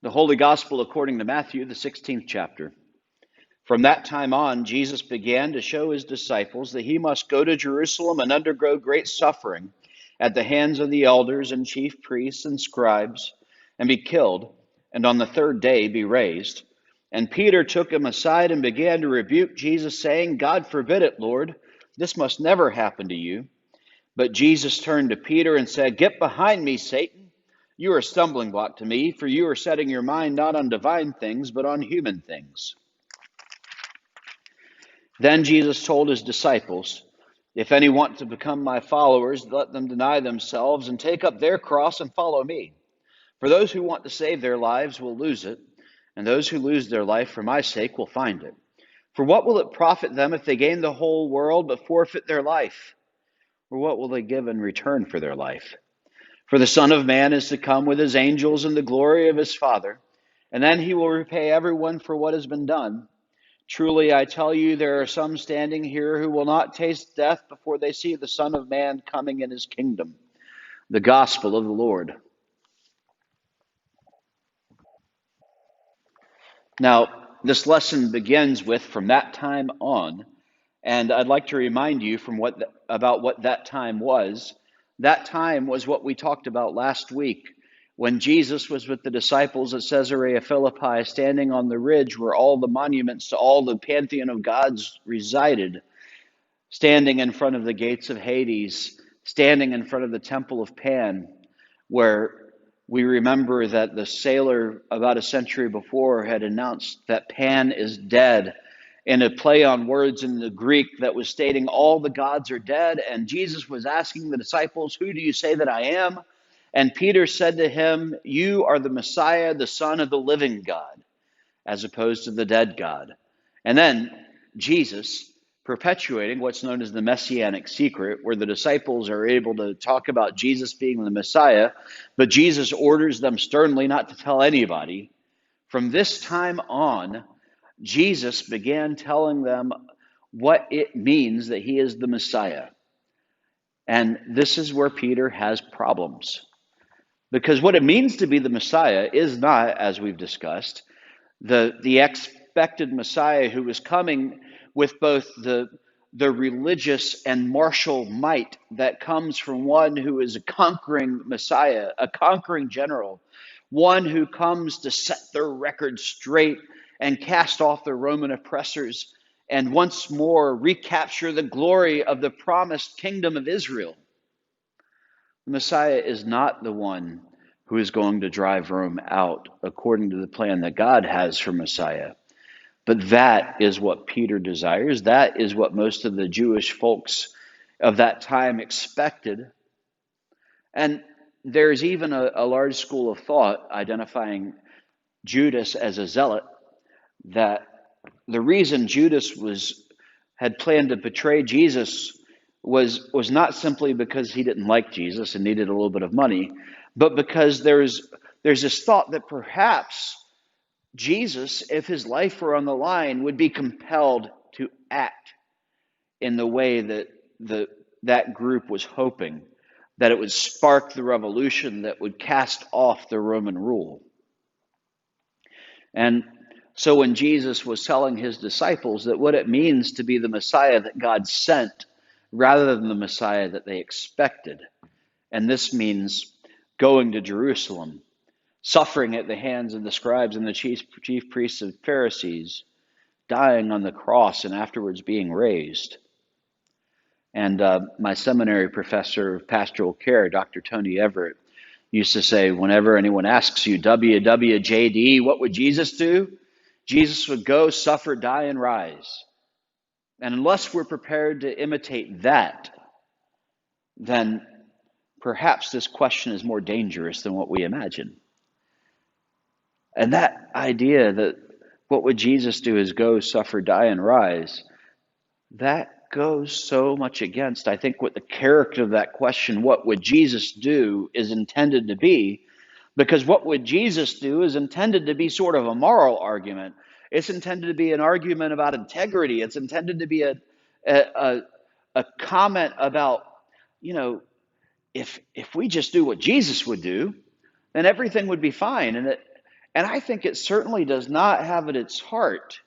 The Holy Gospel according to Matthew, the 16th chapter. From that time on, Jesus began to show his disciples that he must go to Jerusalem and undergo great suffering at the hands of the elders and chief priests and scribes, and be killed, and on the third day be raised. And Peter took him aside and began to rebuke Jesus, saying, God forbid it, Lord. This must never happen to you. But Jesus turned to Peter and said, Get behind me, Satan. You are a stumbling block to me, for you are setting your mind not on divine things, but on human things. Then Jesus told his disciples, If any want to become my followers, let them deny themselves and take up their cross and follow me. For those who want to save their lives will lose it, and those who lose their life for my sake will find it. For what will it profit them if they gain the whole world but forfeit their life? Or what will they give in return for their life? For the Son of Man is to come with his angels in the glory of his Father, and then he will repay everyone for what has been done. Truly, I tell you, there are some standing here who will not taste death before they see the Son of Man coming in his kingdom. The Gospel of the Lord. Now, this lesson begins with from that time on, and I'd like to remind you about what that time was. That time was what we talked about last week when Jesus was with the disciples at Caesarea Philippi, standing on the ridge where all the monuments to all the pantheon of gods resided, standing in front of the gates of Hades, standing in front of the temple of Pan, where we remember that the sailor about a century before had announced that Pan is dead, in a play on words in the Greek that was stating all the gods are dead. And Jesus was asking the disciples, Who do you say that I am? And Peter said to him, You are the Messiah, the Son of the living God, as opposed to the dead God. And then Jesus, perpetuating what's known as the Messianic secret, where the disciples are able to talk about Jesus being the Messiah, but Jesus orders them sternly not to tell anybody. From this time on, Jesus began telling them what it means that he is the Messiah. And this is where Peter has problems. Because what it means to be the Messiah is not, as we've discussed, the expected Messiah who is coming with both the religious and martial might that comes from one who is a conquering Messiah, a conquering general, one who comes to set their record straight and cast off the Roman oppressors and once more recapture the glory of the promised kingdom of Israel. The Messiah is not the one who is going to drive Rome out according to the plan that God has for Messiah. But that is what Peter desires. That is what most of the Jewish folks of that time expected. And there's even a large school of thought identifying Judas as a zealot, that the reason Judas had planned to betray Jesus was not simply because he didn't like Jesus and needed a little bit of money, but because there's this thought that perhaps Jesus, if his life were on the line, would be compelled to act in the way that that group was hoping, that it would spark the revolution that would cast off the Roman rule. And so when Jesus was telling his disciples that what it means to be the Messiah that God sent rather than the Messiah that they expected, and this means going to Jerusalem, suffering at the hands of the scribes and the chief priests and Pharisees, dying on the cross and afterwards being raised. And my seminary professor of pastoral care, Dr. Tony Everett, used to say, whenever anyone asks you, WWJD, what would Jesus do? Jesus would go, suffer, die, and rise. And unless we're prepared to imitate that, then perhaps this question is more dangerous than what we imagine. And that idea that what would Jesus do is go, suffer, die, and rise, that goes so much against, I think, what the character of that question, what would Jesus do, is intended to be. Because what would Jesus do is intended to be sort of a moral argument. It's intended to be an argument about integrity. It's intended to be a comment about, if we just do what Jesus would do, then everything would be fine. And I think it certainly does not have at its heart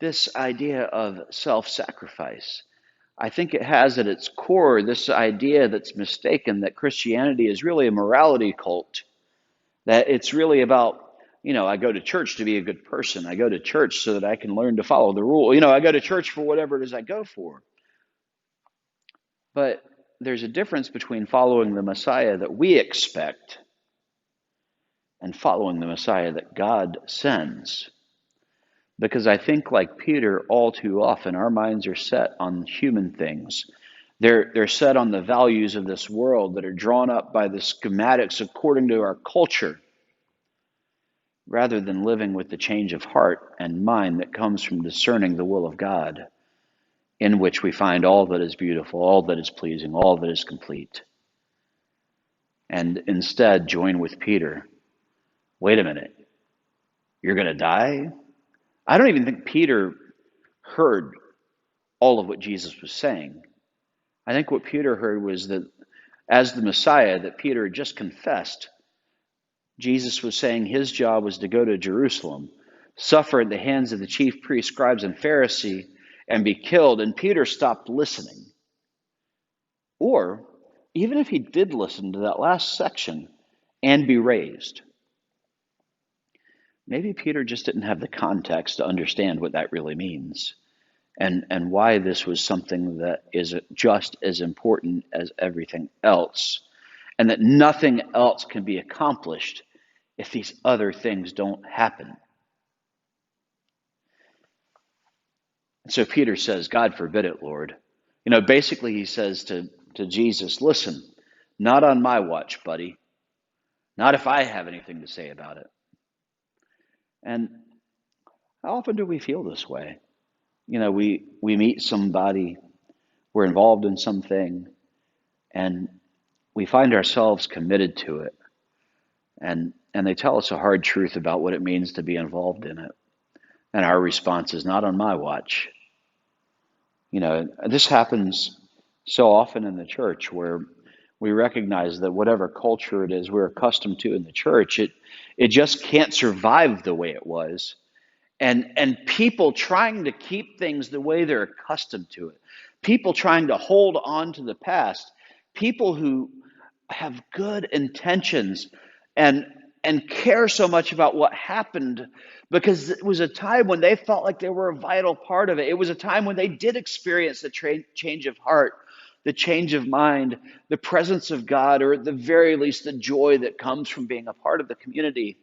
this idea of self-sacrifice. I think it has at its core this idea that's mistaken that Christianity is really a morality cult, that it's really about, I go to church to be a good person. I go to church so that I can learn to follow the rule. I go to church for whatever it is I go for. But there's a difference between following the Messiah that we expect and following the Messiah that God sends. Because I think, like Peter, all too often our minds are set on human things. They're set on the values of this world that are drawn up by the schematics according to our culture, rather than living with the change of heart and mind that comes from discerning the will of God, in which we find all that is beautiful, all that is pleasing, all that is complete. And instead join with Peter. Wait a minute, you're going to die? I don't even think Peter heard all of what Jesus was saying. I think what Peter heard was that as the Messiah that Peter had just confessed, Jesus was saying his job was to go to Jerusalem, suffer at the hands of the chief priests, scribes, and Pharisees, and be killed. And Peter stopped listening. Or, even if he did listen to that last section and be raised, maybe Peter just didn't have the context to understand what that really means. And why this was something that is just as important as everything else, and that nothing else can be accomplished if these other things don't happen. And so Peter says, God forbid it, Lord. Basically he says to Jesus, listen, not on my watch, buddy. Not if I have anything to say about it. And how often do we feel this way? We meet somebody, we're involved in something, and we find ourselves committed to it. And they tell us a hard truth about what it means to be involved in it. And our response is, not on my watch. This happens so often in the church, where we recognize that whatever culture it is we're accustomed to in the church, it just can't survive the way it was. And people trying to keep things the way they're accustomed to it. People trying to hold on to the past. People who have good intentions and care so much about what happened, because it was a time when they felt like they were a vital part of it. It was a time when they did experience the change of heart, the change of mind, the presence of God, or at the very least the joy that comes from being a part of the community.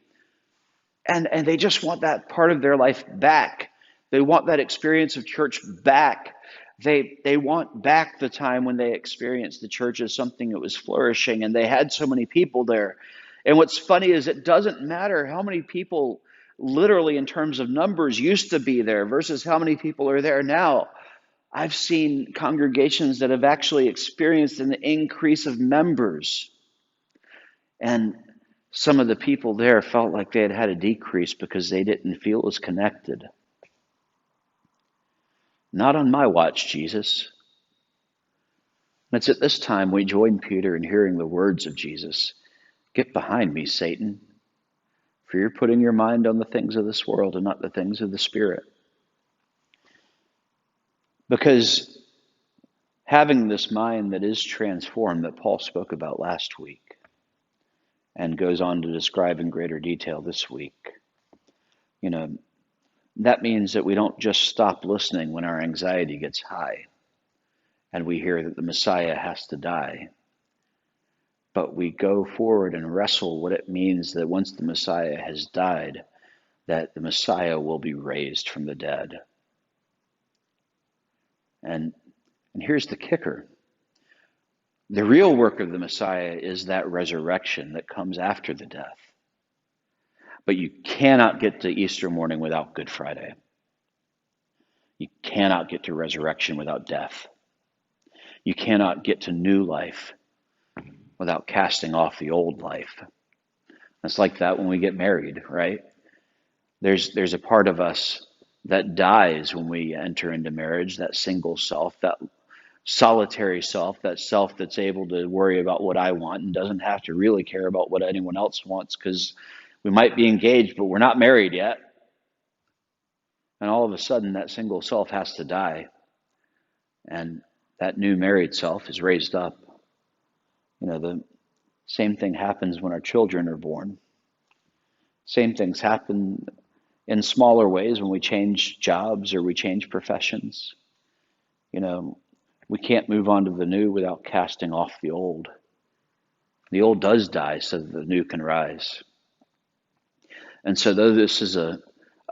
And they just want that part of their life back. They want that experience of church back. They want back the time when they experienced the church as something that was flourishing, and they had so many people there. And what's funny is it doesn't matter how many people, literally in terms of numbers, used to be there versus how many people are there now. I've seen congregations that have actually experienced an increase of members. And some of the people there felt like they had a decrease because they didn't feel as connected. Not on my watch, Jesus. And it's at this time we join Peter in hearing the words of Jesus. Get behind me, Satan, for you're putting your mind on the things of this world and not the things of the Spirit. Because having this mind that is transformed that Paul spoke about last week, and goes on to describe in greater detail this week, that means that we don't just stop listening when our anxiety gets high and we hear that the Messiah has to die. But we go forward and wrestle what it means that once the Messiah has died, that the Messiah will be raised from the dead. And here's the kicker. The real work of the Messiah is that resurrection that comes after the death. But you cannot get to Easter morning without Good Friday. You cannot get to resurrection without death. You cannot get to new life without casting off the old life. It's like that when we get married, right? There's a part of us that dies when we enter into marriage, that single self, that solitary self, that self that's able to worry about what I want and doesn't have to really care about what anyone else wants, because We might be engaged, but we're not married yet. And all of a sudden, that single self has to die. And that new married self is raised up. The same thing happens when our children are born. Same things happen in smaller ways when we change jobs or we change professions. We can't move on to the new without casting off the old. The old does die so that the new can rise. And so though this is a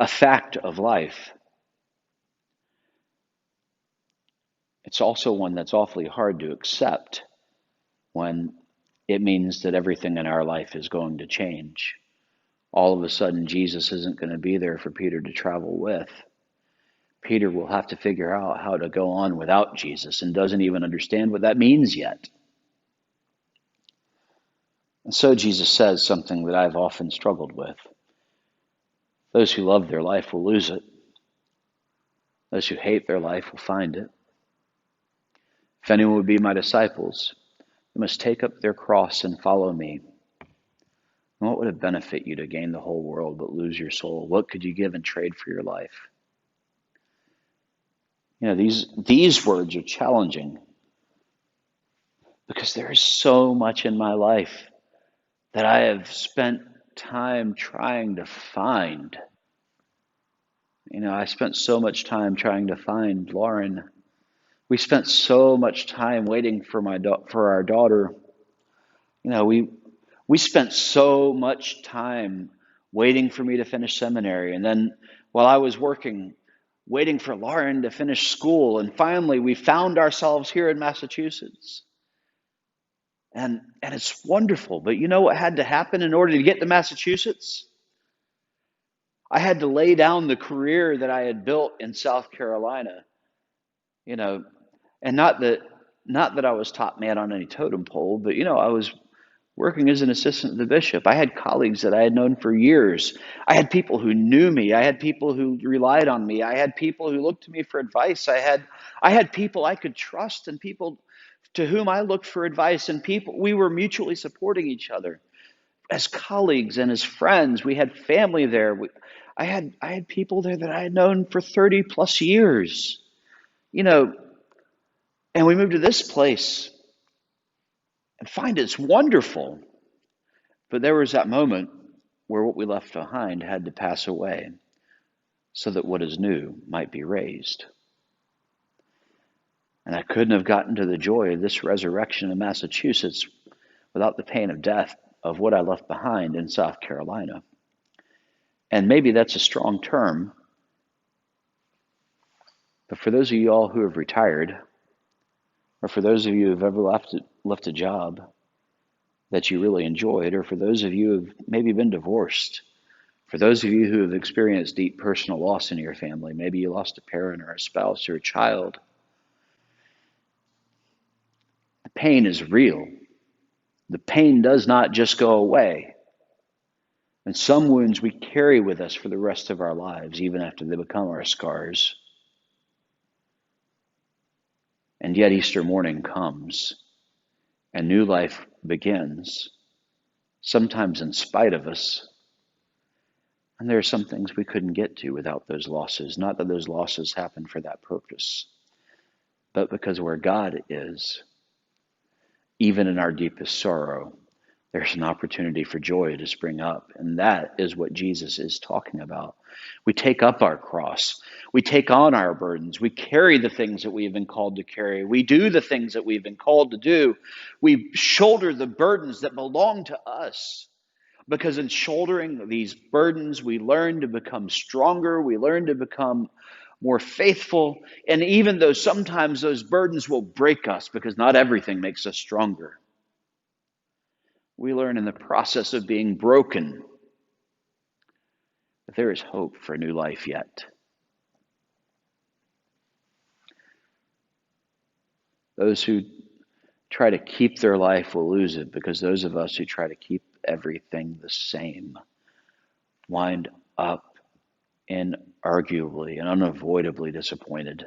fact of life, it's also one that's awfully hard to accept when it means that everything in our life is going to change. All of a sudden, Jesus isn't going to be there for Peter to travel with. Peter will have to figure out how to go on without Jesus and doesn't even understand what that means yet. And so Jesus says something that I've often struggled with. Those who love their life will lose it. Those who hate their life will find it. If anyone would be my disciples, they must take up their cross and follow me. And what would it benefit you to gain the whole world but lose your soul? What could you give in trade for your life? These words are challenging because there is so much in my life that I have spent time trying to find. I spent so much time trying to find Lauren. We spent so much time waiting for our daughter. We spent so much time waiting for me to finish seminary, and then while I was working, waiting for Lauren to finish school, and finally we found ourselves here in Massachusetts. And it's wonderful, but you know what had to happen in order to get to Massachusetts? I had to lay down the career that I had built in South Carolina, and not that I was top man on any totem pole, but I was working as an assistant to the bishop. I had colleagues that I had known for years. I had people who knew me. I had people who relied on me. I had people who looked to me for advice. I had people I could trust and people to whom I looked for advice, and we were mutually supporting each other as colleagues and as friends. We had family there. I had people there that I had known for 30 plus years, and we moved to this place and find it's wonderful. But there was that moment where what we left behind had to pass away so that what is new might be raised. And I couldn't have gotten to the joy of this resurrection in Massachusetts without the pain of death of what I left behind in South Carolina. And maybe that's a strong term, but for those of you all who have retired, or for those of you who have ever left a job that you really enjoyed, or for those of you who have maybe been divorced, for those of you who have experienced deep personal loss in your family, maybe you lost a parent or a spouse or a child, the pain is real. The pain does not just go away. And some wounds we carry with us for the rest of our lives, even after they become our scars. And yet Easter morning comes, and new life begins, sometimes in spite of us. And there are some things we couldn't get to without those losses. Not that those losses happen for that purpose, but because where God is, even in our deepest sorrow, there's an opportunity for joy to spring up. And that is what Jesus is talking about. We take up our cross. We take on our burdens. We carry the things that we have been called to carry. We do the things that we've been called to do. We shoulder the burdens that belong to us. Because in shouldering these burdens, we learn to become stronger. We learn to become more faithful. And even though sometimes those burdens will break us, because not everything makes us stronger, we learn in the process of being broken that there is hope for a new life yet. Those who try to keep their life will lose it, because those of us who try to keep everything the same wind up inarguably and unavoidably disappointed.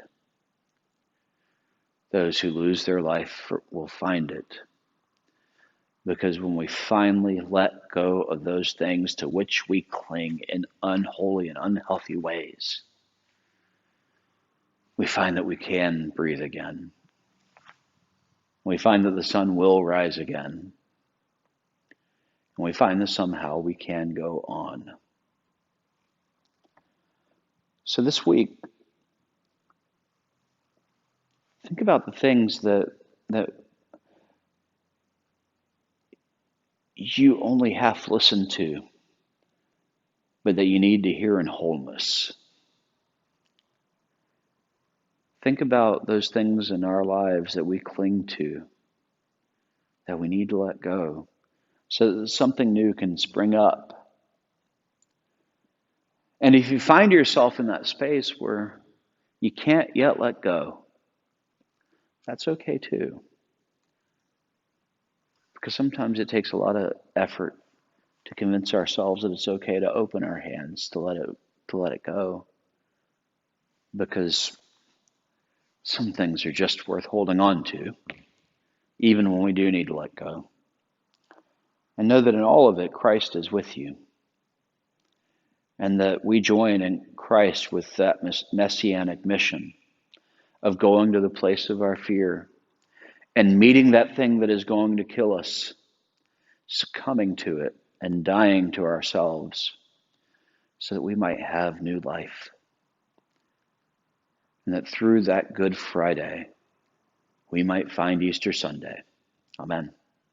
Those who lose their life will find it, because when we finally let go of those things to which we cling in unholy and unhealthy ways, we find that we can breathe again. We find that the sun will rise again. And we find that somehow we can go on. So this week, think about the things that you only half listen to, but that you need to hear in wholeness. Think about those things in our lives that we cling to, that we need to let go, so that something new can spring up. And if you find yourself in that space where you can't yet let go, that's okay too. Because sometimes it takes a lot of effort to convince ourselves that it's okay to open our hands, to let it go. Because some things are just worth holding on to, even when we do need to let go. And know that in all of it, Christ is with you. And that we join in Christ with that messianic mission of going to the place of our fear and meeting that thing that is going to kill us, succumbing to it and dying to ourselves so that we might have new life. And that through that Good Friday, we might find Easter Sunday. Amen.